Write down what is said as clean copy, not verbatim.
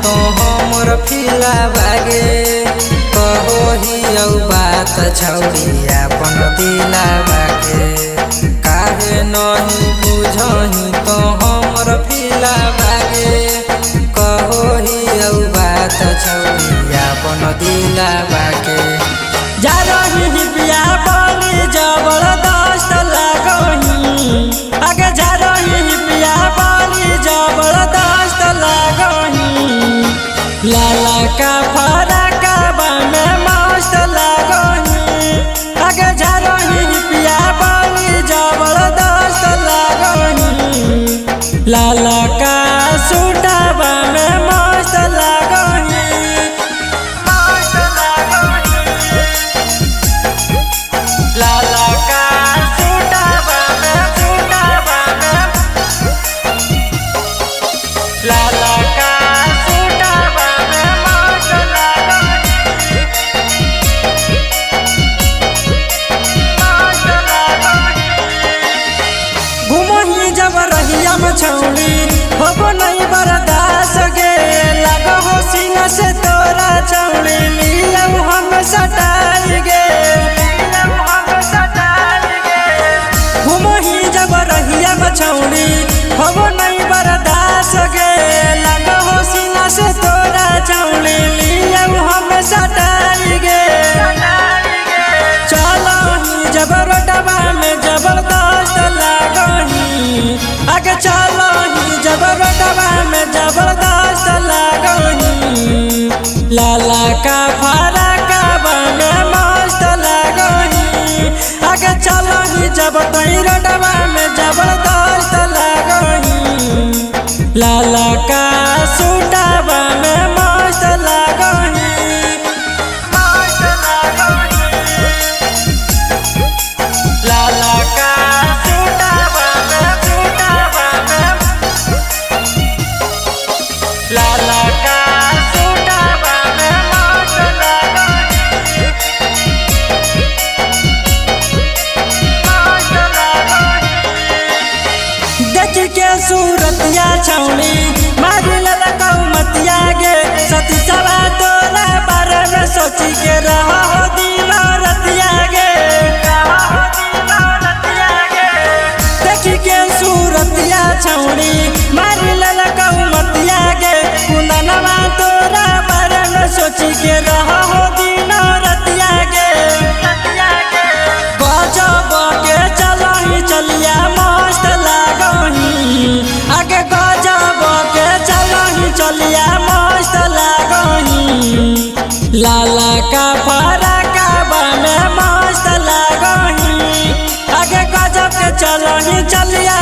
तो हमर फिला बागे कहो ही बात छौड़ी अपन दिला बागे काहे नहीं बुझही तो हमर फिला बागे कहो ही बात छौड़ी अपन दिला बागे जा रही बिया बोली जबरदस्त लागही आगे जा रही बिया बोली जबरदस्त लागही लाला का फराका में मस्त लागही आगे जा रही बिया बोली जबरदस्त लागही लाला का सूटाबा में मस्त लागही लाला का सूटाबा में लाला का सूटाबा में मस्त लागही घुमही जब रहिया में छौड़ी होबो नहीं बर्दाश्त गे लगो हो सीना से तोरा छौड़ी लिया हम सटाई गे घुमही जब रहिया में छौड़ी होबो नहीं बर्दाश्त गे लगो हो सीना से तोरा छौड़ी लिया हम सटाई गे चलो जब रोडवा में जबरदस्त लागही आगे चलो जब रोडवा में जबरदस्त लागही लाला का फराका में मस्त लागही आगे चलो जब तई रोडवा में जबरदस्त लागही लाला का सूटाबा में मस्त लागही लाला का सूटाबा में लाला का सूटाबा में मस्त लागही देख के सूरतिया छौड़ी मारी ललकौ मतिया गे सती सवा तोरा बारे में सोची के रहो दिन रतिया गे देख के सूरतिया छौड़ी मारी ललकौ मतिया गे कुंदनवा तोरा बारे में सोची के रहो दिन रतिया गे गजब के चलही चलिया मस्त लागही आगे गजब के चलही चलिया मस्त लागही लाला का फराका में मस्त लागही आगे गजब के चलही चलिया